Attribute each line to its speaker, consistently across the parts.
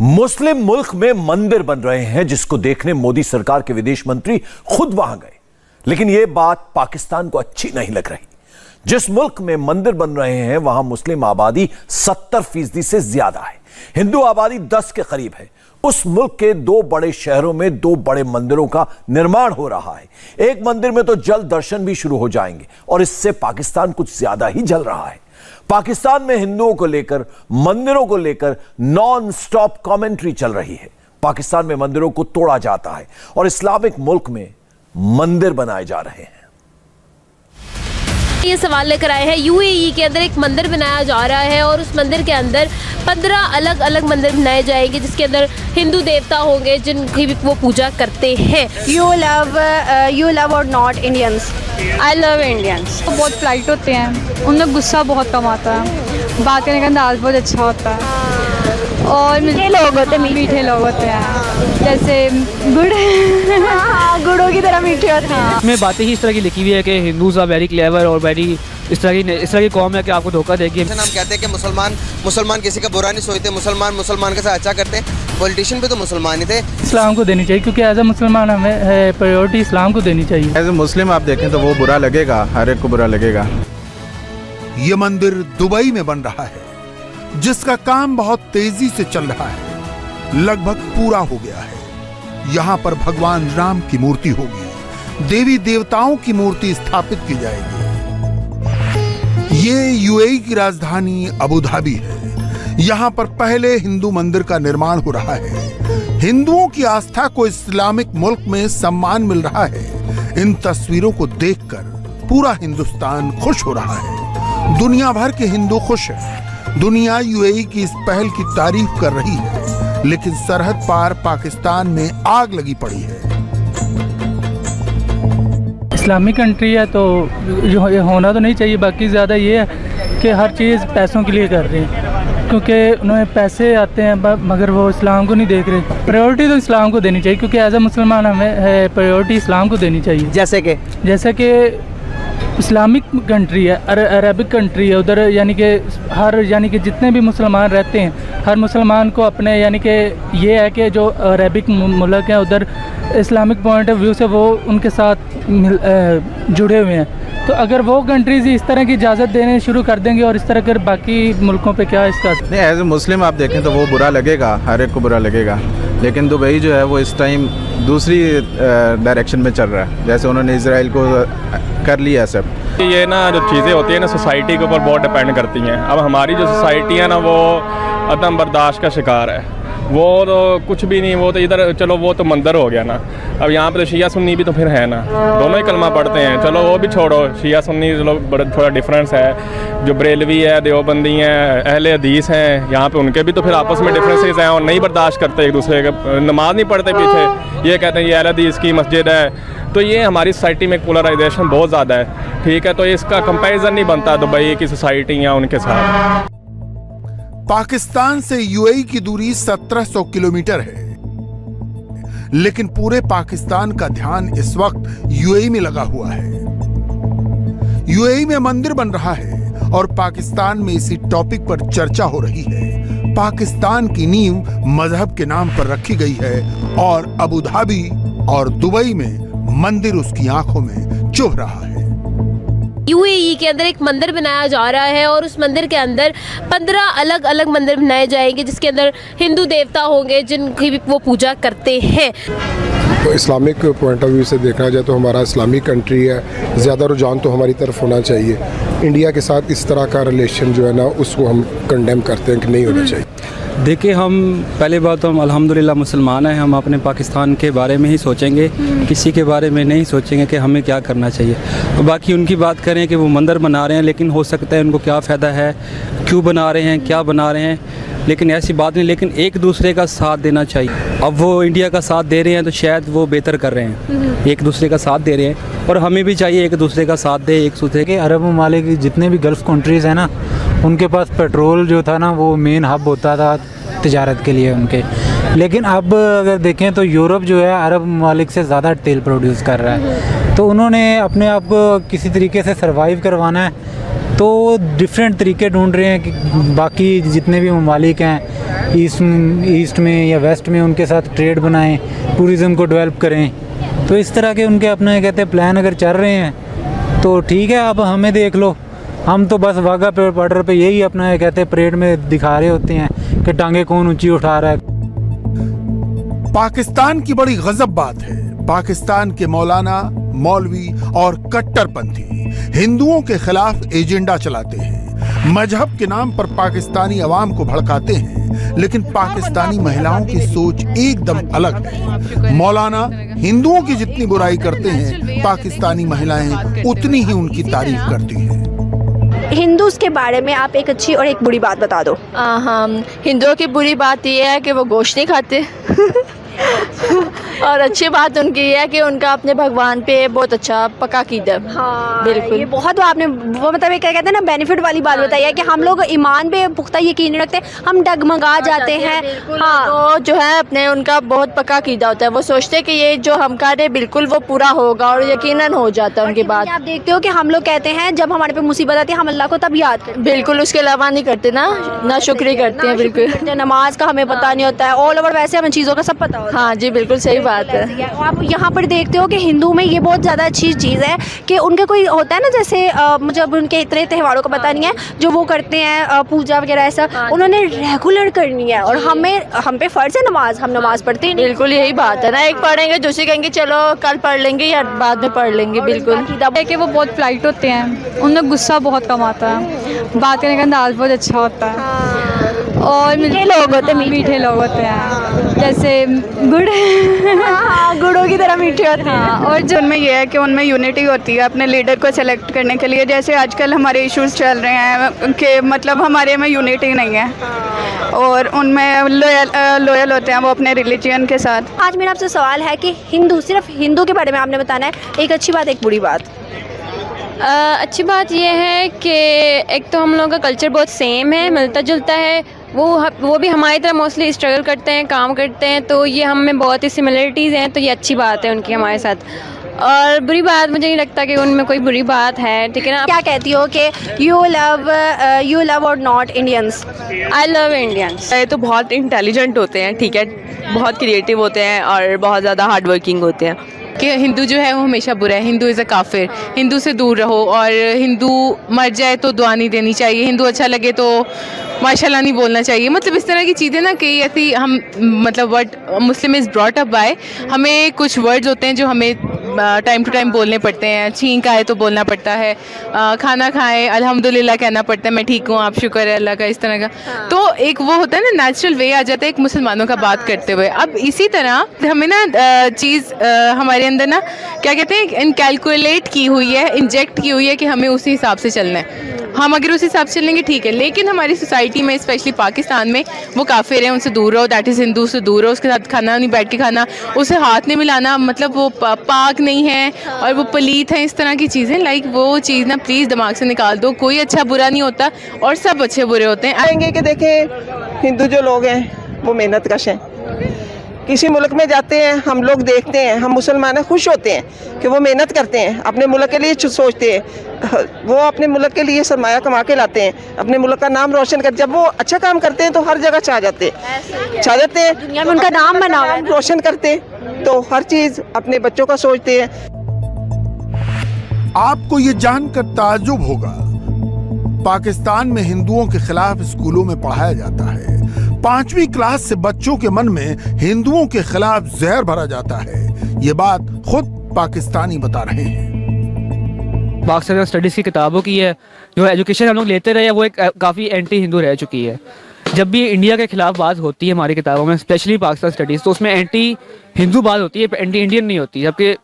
Speaker 1: मुस्लिम मुल्क में मंदिर बन रहे हैं जिसको देखने मोदी सरकार के विदेश मंत्री खुद वहां गए, लेकिन यह बात पाकिस्तान को अच्छी नहीं लग रही। जिस मुल्क में मंदिर बन रहे हैं वहां मुस्लिम आबादी 70% से ज्यादा है, हिंदू आबादी 10 के करीब है। उस मुल्क के 2 बड़े शहरों में 2 बड़े मंदिरों का निर्माण हो रहा है। एक मंदिर में तो जल्द दर्शन भी शुरू हो जाएंगे और इससे पाकिस्तान कुछ ज्यादा ही जल रहा है। पाकिस्तान में हिंदुओं को लेकर, मंदिरों को लेकर नॉन स्टॉप कमेंट्री चल रही है। पाकिस्तान में मंदिरों को तोड़ा जाता है और इस्लामिक मुल्क में मंदिर बनाए जा रहे हैं।
Speaker 2: ये सवाल लेकर आए हैं, यूएई के अंदर एक मंदिर बनाया जा रहा है और उस मंदिर के अंदर 15 अलग अलग मंदिर बनाए जाएंगे जिसके अंदर हिंदू देवता होंगे जिनकी भी वो पूजा करते हैं।
Speaker 3: You love or not Indians? I love Indians.
Speaker 4: बहुत फ्लाइट होते हैं, उनमें गुस्सा बहुत कम आता है, बात करने का अंदाज बहुत अच्छा होता है और मीठे लोग होते हैं जैसे गुड़
Speaker 3: गुड़ों की तरह मीठे होते हैं।
Speaker 5: इसमें बातें ही इस तरह की लिखी हुई है कि हिंदूज आर वेरी क्लेवर और वेरी इस तरह की कौम है कि आपको धोखा देगी।
Speaker 6: हम कहते हैं कि मुसलमान किसी का बुरा नहीं सोचते, मुसलमान के साथ अच्छा करते हैं। पॉलिटिशियन भी तो मुसलमान ही थे।
Speaker 7: इस्लाम को देनी चाहिए क्योंकि एज ए मुसलमान हमें प्रायोरिटी इस्लाम को देनी चाहिए।
Speaker 8: एज ए मुस्लिम आप देखें तो वो बुरा लगेगा, हर एक को बुरा लगेगा।
Speaker 9: ये मंदिर दुबई में बन रहा है जिसका काम बहुत तेजी से चल रहा है, लगभग पूरा हो गया है। यहाँ पर भगवान राम की मूर्ति होगी, देवी देवताओं की मूर्ति स्थापित की जाएगी। ये यूएई की राजधानी अबू धाबी है। यहाँ पर पहले हिंदू मंदिर का निर्माण हो रहा है। हिंदुओं की आस्था को इस्लामिक मुल्क में सम्मान मिल रहा है। इन तस्वीरों को देखकर पूरा हिंदुस्तान खुश हो रहा है। दुनिया भर के हिंदू खुश हैं। दुनिया यूएई की इस पहल की तारीफ कर रही है, लेकिन सरहद पार पाकिस्तान में आग लगी पड़ी है।
Speaker 7: इस्लामिक कंट्री है तो ये होना तो नहीं चाहिए, बाकी ज़्यादा ये है कि हर चीज़ पैसों के लिए कर रहे हैं क्योंकि उन्हें पैसे आते हैं मगर वो इस्लाम को नहीं देख रहे। प्रायोरिटी तो इस्लाम को देनी चाहिए क्योंकि एज ए मुसलमान हमें प्रायोरिटी इस्लाम को देनी चाहिए। जैसे कि इस्लामिक कंट्री है, अरबिक कंट्री है, उधर यानी कि जितने भी मुसलमान रहते हैं हर मुसलमान को अपने यानी कि ये है कि जो अरबिक मुल्क हैं उधर इस्लामिक पॉइंट ऑफ व्यू से वो उनके साथ जुड़े हुए हैं। तो अगर वो कंट्रीज इस तरह की इजाज़त देने शुरू कर देंगे और इस तरह कर बाकी मुल्कों पे क्या इसका
Speaker 8: नहीं, एज ए मुस्लिम आप देखें तो वो बुरा लगेगा, हर एक को बुरा लगेगा। लेकिन दुबई जो है वो इस टाइम दूसरी डायरेक्शन में चल रहा है, जैसे उन्होंने इजराइल को कर लिया सब।
Speaker 10: ये ना जो चीज़ें होती हैं ना सोसाइटी के ऊपर बहुत डिपेंड करती हैं। अब हमारी जो सोसाइटी है ना वो अदम बर्दाश्त का शिकार है। वो तो कुछ भी नहीं, वो तो इधर चलो वो तो मंदिर हो गया ना। अब यहाँ पे तो शिया सुन्नी भी तो फिर है ना, दोनों ही कलमा पढ़ते हैं। चलो वो भी छोड़ो, शिया सुन्नी चलो बड़ा थोड़ा डिफरेंस है। जो बरेलवी है, देवबंदी हैं, अहले हदीस हैं, यहाँ पे उनके भी तो फिर आपस में डिफरेंसेस हैं और नहीं बर्दाश्त करते एक दूसरे के, नमाज नहीं पढ़ते पीछे। ये कहते हैं ये अहले हदीस की मस्जिद है। तो ये हमारी सोसाइटी में पोलराइजेशन बहुत ज़्यादा है, ठीक है। तो इसका कंपैरिजन नहीं बनता दुबई की सोसाइटी या उनके साथ।
Speaker 9: पाकिस्तान से यूएई की दूरी 1700 किलोमीटर है, लेकिन पूरे पाकिस्तान का ध्यान इस वक्त यूएई में लगा हुआ है। यूएई में मंदिर बन रहा है और पाकिस्तान में इसी टॉपिक पर चर्चा हो रही है। पाकिस्तान की नींव मजहब के नाम पर रखी गई है और अबू धाबी और दुबई में मंदिर उसकी आंखों में चुभ रहा है।
Speaker 2: यूएई के अंदर एक मंदिर बनाया जा रहा है और उस मंदिर के अंदर 15 अलग अलग मंदिर बनाए जाएंगे जिसके अंदर हिंदू देवता होंगे जिनकी भी वो पूजा करते हैं।
Speaker 11: तो इस्लामिक पॉइंट ऑफ व्यू से देखा जाए तो हमारा इस्लामिक कंट्री है, ज़्यादा रुझान तो हमारी तरफ होना चाहिए। इंडिया के साथ इस तरह का रिलेशन जो है ना उसको हम कंडेम करते हैं कि नहीं होना चाहिए।
Speaker 5: देखिए, हम पहले बात तो हम अल्हम्दुलिल्लाह मुसलमान हैं, हम अपने पाकिस्तान के बारे में ही सोचेंगे, किसी के बारे में नहीं सोचेंगे कि हमें क्या करना चाहिए। बाकी उनकी बात करें कि वो मंदिर बना रहे हैं, लेकिन हो सकता है उनको क्या फ़ायदा है, क्यों बना रहे हैं, क्या बना रहे हैं, लेकिन ऐसी बात नहीं। लेकिन एक दूसरे का साथ देना चाहिए। अब वो इंडिया का साथ दे रहे हैं तो शायद वो बेहतर कर रहे हैं, एक दूसरे का साथ दे रहे हैं और हमें भी चाहिए एक दूसरे का साथ दे। एक दूसरे के
Speaker 7: अरब ममालिक जितने भी गल्फ़ कंट्रीज़ हैं ना उनके पास पेट्रोल जो था ना वो मेन हब होता था तिजारत के लिए उनके, लेकिन अब अगर देखें तो यूरोप जो है अरब ममालिक से ज़्यादा तेल प्रोड्यूस कर रहा है। तो उन्होंने अपने आप को किसी तरीके से सरवाइव करवाना है तो डिफरेंट तरीके ढूंढ रहे हैं कि बाकी जितने भी ममालिक हैं ईस्ट में या वेस्ट में उनके साथ ट्रेड बनाएं, टूरिज़्म को डेवलप करें। तो इस तरह के उनके अपने कहते हैं प्लान अगर चल रहे हैं तो ठीक है, आप हमें देख लो, हम तो बस वाघा बॉर्डर पे यही अपना कहते हैं परेड में दिखा रहे होते हैं कि टांगे कौन ऊंची उठा रहा है।
Speaker 9: पाकिस्तान की बड़ी गजब बात है, पाकिस्तान के मौलाना, मौलवी और कट्टरपंथी हिंदुओं के खिलाफ एजेंडा चलाते हैं, मजहब के नाम पर पाकिस्तानी अवाम को भड़काते हैं, लेकिन पाकिस्तानी महिलाओं की सोच एकदम अलग है। मौलाना हिंदुओं की जितनी बुराई करते हैं, पाकिस्तानी महिलाएं उतनी ही उनकी तारीफ करती हैं।
Speaker 3: हिंदूज के बारे में आप एक अच्छी और एक बुरी बात बता दो।
Speaker 4: हाँ, हिंदुओं की बुरी बात ये है कि वो गोश्त नहीं खाते और अच्छी बात उनकी ये है कि उनका अपने भगवान पे बहुत अच्छा पक्का कीदा।
Speaker 3: हाँ,
Speaker 4: बिल्कुल,
Speaker 3: ये बहुत आपने वो मतलब क्या कहते हैं ना बेनिफिट वाली बात बताई है कि हम लोग ईमान पे पुख्ता यकीन नहीं रखते, हम डगमगा जाते हैं। हाँ,
Speaker 4: तो जो है अपने उनका बहुत पक्का कीदा होता है, वो सोचते हैं कि ये जो हम कर रहे बिल्कुल वो पूरा होगा और यकीनन हो जाता है उनकी बात।
Speaker 3: आप देखते हो कि हम लोग कहते हैं जब हमारे पे मुसीबत आती है हम अल्लाह को तब याद करते हैं,
Speaker 4: बिल्कुल उसके अलावा नहीं करते ना शुक्री करते हैं। बिल्कुल,
Speaker 3: नमाज का हमें पता नहीं होता है, ऑल ओवर वैसे हमें चीज़ों का सब पता होता है।
Speaker 4: हाँ जी, बिल्कुल सही बात है।
Speaker 3: आप यहाँ पर देखते हो कि हिंदू में ये बहुत ज़्यादा अच्छी चीज़ है कि उनका कोई होता है ना, जैसे मुझे उनके इतने त्योहारों का पता नहीं है, जो वो करते हैं पूजा वगैरह ऐसा उन्होंने रेगुलर करनी है और हम पे फ़र्ज़ है नमाज, हम नमाज पढ़ते हैं।
Speaker 4: बिल्कुल यही बात है ना, एक पढ़ेंगे दूसरी कहेंगे चलो कल पढ़ लेंगे या बाद में पढ़ लेंगे। बिल्कुल
Speaker 2: कि वो बहुत पोलाइट होते हैं, उनमें गुस्सा बहुत कम आता है, बात करने का अंदाज बहुत अच्छा होता है और
Speaker 3: मीठे लोग होते हैं,
Speaker 2: मीठे लोग होते हैं, जैसे गुड़
Speaker 3: गुड़ों की तरह मीठे होते हैं।
Speaker 4: और जो उनमें यह है कि उनमें यूनिटी होती है अपने लीडर को सेलेक्ट करने के लिए। जैसे आजकल हमारे इश्यूज चल रहे हैं कि मतलब हमारे में यूनिटी नहीं है और उनमें लॉयल होते हैं वो अपने रिलीजन के साथ।
Speaker 3: आज मेरा आपसे सवाल है कि हिंदू, सिर्फ हिंदू के बारे में आपने बताना है, एक अच्छी बात एक बुरी बात।
Speaker 2: अच्छी बात यह है कि एक तो हम लोगों का कल्चर बहुत सेम है, मिलता जुलता है, वो भी हमारी तरह मोस्टली स्ट्रगल करते हैं, काम करते हैं, तो ये हम में बहुत ही सिमिलरिटीज़ हैं, तो ये अच्छी बात है उनकी हमारे साथ। और बुरी बात मुझे नहीं लगता कि उनमें कोई बुरी बात है, ठीक है ना।
Speaker 3: क्या कहती हो कि यू लव और not Indians?
Speaker 2: I love Indians.
Speaker 4: ये तो बहुत इंटेलिजेंट होते हैं, ठीक है, बहुत क्रिएटिव होते हैं और बहुत ज़्यादा हार्ड वर्किंग होते हैं। कि हिंदू जो है वो हमेशा बुरा है, हिंदू इज़ अ काफिर, हिंदू से दूर रहो, और हिंदू मर जाए तो दुआ नहीं देनी चाहिए, हिंदू अच्छा लगे तो माशाल्लाह नहीं बोलना चाहिए। मतलब इस तरह की चीज़ें ना, कई ऐसी हम मतलब word Muslim is brought up by, हमें कुछ वर्ड्स होते हैं जो हमें टाइम टू टाइम बोलने पड़ते हैं। छींक आए तो बोलना पड़ता है, खाना खाएं अल्हम्दुलिल्लाह कहना पड़ता है, मैं ठीक हूँ आप शुक्र है अल्लाह का, इस तरह का। तो एक वो होता है ना, नेचुरल वे आ जाता है एक मुसलमानों का बात करते हुए। अब इसी तरह हमें ना चीज़ हमारे अंदर ना क्या कहते हैं, इनकैलकुलेट की हुई है, इंजेक्ट की हुई है कि हमें उसी हिसाब से चलना है। हम अगर उस हिसाब से चलेंगे ठीक है, लेकिन हमारी सोसाइटी में स्पेशली पाकिस्तान में वो काफिर हैं, उनसे दूर रहो, दैट इज़ हिंदू से दूर रहो, उसके साथ खाना नहीं बैठ के खाना, उसे हाथ नहीं मिलाना, मतलब वो पाक नहीं है और वो पलीत है, इस तरह की चीज़ें। लाइक वो चीज़ ना प्लीज़ दिमाग से निकाल दो। कोई अच्छा बुरा नहीं होता और सब अच्छे बुरे होते हैं।
Speaker 12: आएंगे कि देखें हिंदू जो लोग हैं वो मेहनत कश हैं, किसी मुल्क में जाते हैं हम लोग देखते हैं, हम मुसलमान खुश होते हैं कि वो मेहनत करते हैं, अपने मुल्क के लिए सोचते हैं, वो अपने मुल्क के लिए सरमाया कमा के लाते हैं, अपने मुल्क का नाम रोशन कर। जब वो अच्छा काम करते हैं तो हर जगह छा जाते हैं,
Speaker 3: दुनिया में उनका नाम बना हुआ है,
Speaker 12: रोशन करते हैं, तो हर चीज़ अपने बच्चों का सोचते हैं।
Speaker 9: आपको ये जानकर ताज्जुब होगा, पाकिस्तान में हिंदुओं के खिलाफ स्कूलों में पढ़ाया जाता है, 5वीं क्लास से बच्चों के मन में हिंदुओं के खिलाफ जहर भरा जाता है। ये बात खुद पाकिस्तानी बता रहे हैं।
Speaker 5: पाकिस्तान स्टडीज़ की किताबों की है, जो एजुकेशन हम लोग लेते रहे वो एक काफ़ी एंटी हिंदू रह चुकी है। जब भी इंडिया के खिलाफ बात होती है हमारी किताबों में, स्पेशली पाकिस्तान स्टडीज़, तो उसमें एंटी हिंदू बात होती है, एंटी इंडियन नहीं होती। जबकि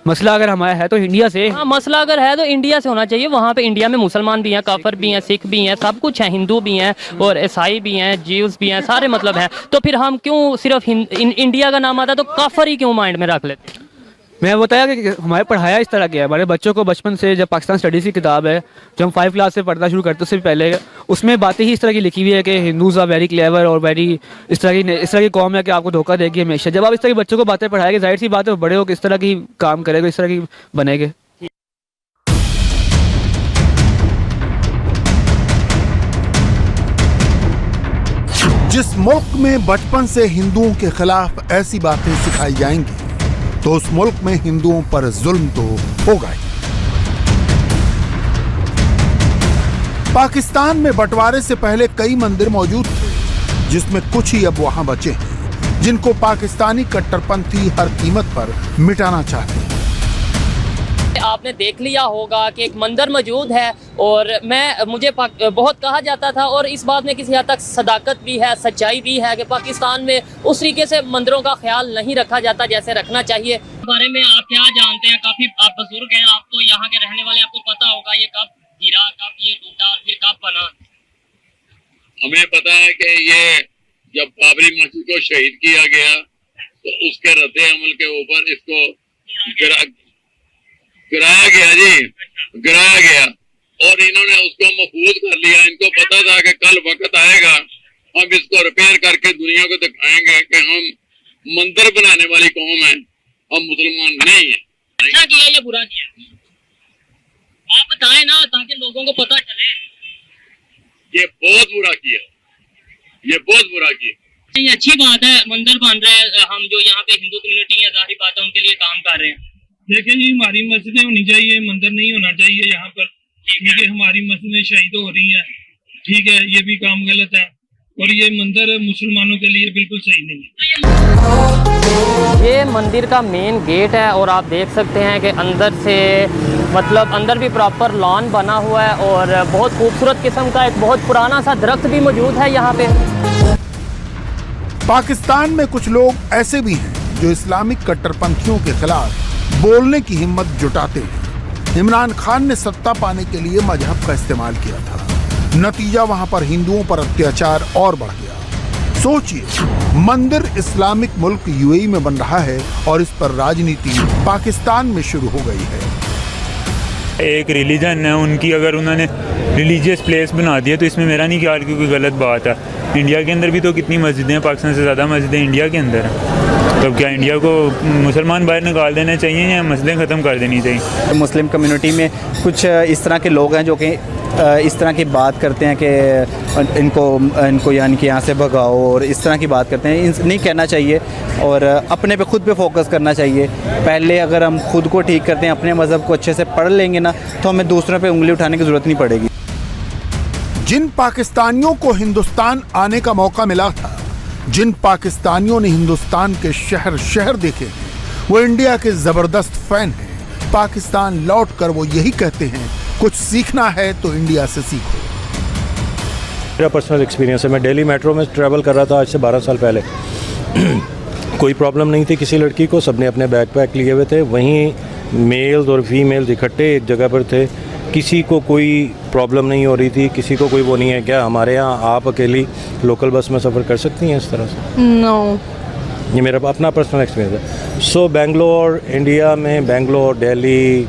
Speaker 5: मसला अगर हमारा है तो इंडिया से,
Speaker 13: हाँ, मसला अगर है तो इंडिया से होना चाहिए। वहाँ पे इंडिया में मुसलमान भी हैं, काफर भी हैं, सिख भी हैं, सब कुछ है, हिंदू भी हैं और ईसाई भी हैं, जीव्स भी हैं, सारे मतलब हैं। तो फिर हम क्यों सिर्फ इंडिया का नाम आता है तो काफर ही क्यों माइंड में रख लेते हैं?
Speaker 5: मैं बताया कि हमारे पढ़ाया इस तरह किया है। हमारे बच्चों को बचपन से, जब पाकिस्तान स्टडीज़ की किताब है जो हम 5 क्लास से पढ़ना शुरू करते उससे पहले, उसमें बातें ही इस तरह की लिखी हुई है कि हिंदूज़ आर वेरी क्लेवर और वेरी इस तरह की कौम है कि आपको धोखा देगी हमेशा। जब आप इस तरह के बच्चों को बातें पढ़ाएंगे, जाहिर सी बात है बड़े हो किस तरह की काम करेंगे, इस तरह की बनेंगे।
Speaker 9: जिस मुल्क में बचपन से हिंदुओं के खिलाफ ऐसी बातें सिखाई जाएंगी तो उस मुल्क में हिंदुओं पर जुल्म तो होगा ही। पाकिस्तान में बंटवारे से पहले कई मंदिर मौजूद थे, जिसमें कुछ ही अब वहां बचे हैं, जिनको पाकिस्तानी कट्टरपंथी हर कीमत पर मिटाना चाहते हैं।
Speaker 13: आपने देख लिया होगा कि एक मंदिर मौजूद है और मुझे बहुत कहा जाता था, और इस बात में किसी हद तक सदाकत भी है, सच्चाई भी है कि पाकिस्तान में उस तरीके से मंदिरों का ख्याल नहीं रखा जाता जैसे रखना चाहिए। इस बारे में आप क्या जानते हैं? काफ़ी आप बुजुर्ग हैं, आप तो यहाँ के रहने वाले, आपको पता होगा ये कब गिरा, कब ये टूटा और फिर कब बना।
Speaker 14: हमें पता है कि ये जब बाबरी मस्जिद को शहीद किया गया तो उसके रद्द अमल के ऊपर इसको गिराया गया जी, गिराया गया, और इन्होंने उसको महफूज कर लिया। इनको पता था कि कल वक्त आएगा हम इसको रिपेयर करके दुनिया को दिखाएंगे कि हम मंदिर बनाने वाली कौम है, हम मुसलमान नहीं है।
Speaker 13: अच्छा किया या बुरा किया आप बताएं ना, ताकि लोगों को पता चले।
Speaker 14: ये बहुत बुरा किया, ये बहुत बुरा किया।
Speaker 13: ये अच्छी बात है, मंदिर बन रहे हैं, हम जो यहाँ पे हिंदू कम्युनिटी है, जाहिर बात है उनके लिए काम कर रहे हैं।
Speaker 15: देखिए जी, हमारी मस्जिदें होनी चाहिए, मंदिर नहीं होना चाहिए यहाँ पर, क्योंकि हमारी मस्जिदें शहीद हो रही हैं। ठीक है, ये भी काम गलत है, और ये मंदिर मुसलमानों के लिए बिल्कुल सही नहीं है।
Speaker 13: ये मंदिर का मेन गेट है और आप देख सकते हैं कि अंदर से मतलब अंदर भी प्रॉपर लॉन बना हुआ है और बहुत खूबसूरत किस्म का एक बहुत पुराना सा दरख्त भी मौजूद है यहाँ पे।
Speaker 9: पाकिस्तान में कुछ लोग ऐसे भी हैं जो इस्लामिक कट्टरपंथियों के खिलाफ बोलने की हिम्मत जुटाते हैं। इमरान खान ने सत्ता पाने के लिए मजहब का इस्तेमाल किया था, नतीजा वहां पर हिंदुओं पर अत्याचार और बढ़ गया। सोचिए, मंदिर इस्लामिक मुल्क यूएई में बन रहा है और इस पर राजनीति पाकिस्तान में शुरू हो गई है।
Speaker 16: एक रिलीजन है उनकी, अगर उन्होंने रिलीजियस प्लेस बना दिया तो इसमें मेरा नहीं ख्याल कि कोई गलत बात है। इंडिया के अंदर भी तो कितनी मस्जिदें हैं, पाकिस्तान से ज़्यादा मस्जिदें इंडिया के अंदर हैं। तो क्या इंडिया को मुसलमान बाहर निकाल देना चाहिए या मस्जिदें ख़त्म कर देनी चाहिए?
Speaker 17: मुस्लिम कम्युनिटी में कुछ इस तरह के लोग हैं जो कि इस तरह की बात करते हैं कि इनको यानी कि यहाँ से भगाओ, और इस तरह की बात करते हैं। नहीं कहना चाहिए और अपने पे खुद पे फोकस करना चाहिए। पहले अगर हम खुद को ठीक करते हैं, अपने मज़हब को अच्छे से पढ़ लेंगे ना, तो हमें दूसरों पे उंगली उठाने की ज़रूरत नहीं पड़ेगी।
Speaker 9: जिन पाकिस्तानियों को हिंदुस्तान आने का मौका मिला था, जिन पाकिस्तानियों ने हिंदुस्तान के शहर शहर देखे हैं, वो इंडिया के जबरदस्त फैन हैं। पाकिस्तान लौटकर वो यही कहते हैं, कुछ सीखना है तो इंडिया से सीखो।
Speaker 18: मेरा पर्सनल एक्सपीरियंस है, मैं दिल्ली मेट्रो में ट्रैवल कर रहा था आज से 12 साल पहले। कोई प्रॉब्लम नहीं थी किसी लड़की को, सबने अपने बैकपैक लिए हुए थे, वहीं मेल्स और फीमेल्स इकट्ठे एक जगह पर थे, किसी को कोई प्रॉब्लम नहीं हो रही थी, किसी को कोई वो नहीं है। क्या हमारे यहाँ आप अकेली लोकल बस में सफ़र कर सकती हैं इस तरह से?
Speaker 4: नो,
Speaker 18: ये मेरा अपना पर्सनल एक्सपीरियंस है। सो बेंगलोर, इंडिया में बेंगलोर, दिल्ली,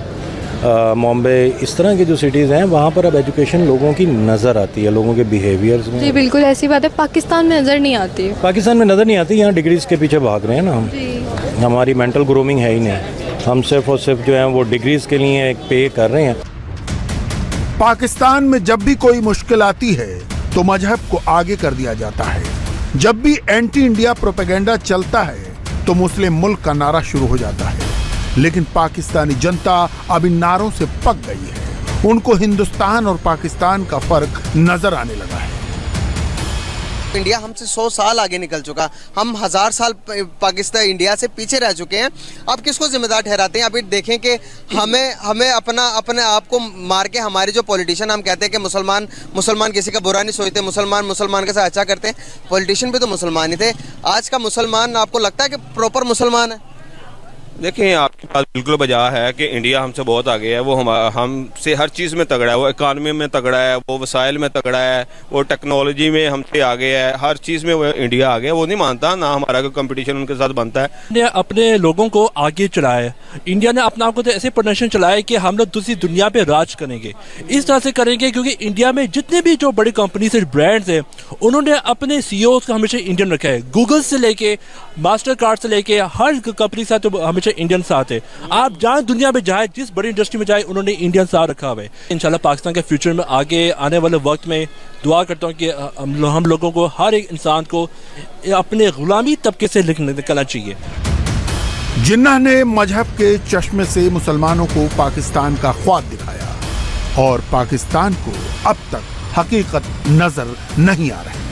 Speaker 18: मुंबई, इस तरह की जो सिटीज़ हैं वहाँ पर अब एजुकेशन लोगों की नज़र आती है, लोगों के बिहेवियर्स में।
Speaker 4: जी बिल्कुल ऐसी बात है, पाकिस्तान में नज़र नहीं आती।
Speaker 18: पाकिस्तान में नज़र नहीं आती, यहाँ डिग्रीज़ के पीछे भाग रहे हैं ना हम। हमारी मेंटल ग्रूमिंग है ही नहीं, हम सिर्फ और सिर्फ जो है वो डिग्रीज़ के लिए एक पे कर रहे हैं।
Speaker 9: पाकिस्तान में जब भी कोई मुश्किल आती है तो मजहब को आगे कर दिया जाता है। जब भी एंटी इंडिया प्रोपेगेंडा चलता है तो मुस्लिम मुल्क का नारा शुरू हो जाता है। लेकिन पाकिस्तानी जनता अब इन नारों से पक गई है। उनको हिंदुस्तान और पाकिस्तान का फर्क नजर आने लगा है।
Speaker 6: इंडिया हमसे 100 साल आगे निकल चुका, हम 1000 साल पाकिस्तान इंडिया से पीछे रह चुके हैं। अब किसको जिम्मेदार ठहराते हैं? अभी देखें कि हमें अपने आप को मार के हमारे जो पॉलिटिशियन, हम कहते हैं कि मुसलमान किसी का बुरा नहीं सोचते, मुसलमान के साथ अच्छा करते हैं। पॉलिटिशियन भी तो मुसलमान ही थे। आज का मुसलमान आपको लगता है कि प्रॉपर मुसलमान है?
Speaker 19: देखिए, आपकी बात बिल्कुल बजा है कि इंडिया हमसे बहुत आगे है। वो हमसे हर चीज़ में तगड़ा है, वो इकानमी में तगड़ा है, वो वसाइल में तगड़ा है, वो टेक्नोलॉजी में हमसे आगे है, हर चीज़ में वो इंडिया आगे है। वो नहीं मानता, ना हमारा कोई कंपटीशन उनके साथ बनता है।
Speaker 20: इंडिया अपने लोगों को आगे चलाया है। इंडिया ने अपना आपको तो ऐसे पोजीशन चलाया है कि हम लोग दूसरी दुनिया पे राज करेंगे। इस तरह से करेंगे क्योंकि इंडिया में जितने भी जो बड़ी कंपनी से ब्रांड्स हैं, उन्होंने अपने CEOs का हमेशा इंडियन रखा है। गूगल से लेके मास्टर कार्ड से लेके हर कंपनी के साथ हमेशा इंडियन साथ है। थे। आप जहाँ दुनिया में जाए, जिस बड़ी इंडस्ट्री में जाए, उन्होंने इंडियन साथ रखा हुआ है। इंशाल्लाह पाकिस्तान के फ्यूचर में आगे आने वाले वक्त में दुआ करता हूँ कि हम लोगों को, हर एक इंसान को अपने गुलामी तबके से निकलना चाहिए।
Speaker 9: जिन्ना ने मजहब के चश्मे से मुसलमानों को पाकिस्तान का ख्वाब दिखाया और पाकिस्तान को अब तक हकीकत नजर नहीं आ रही।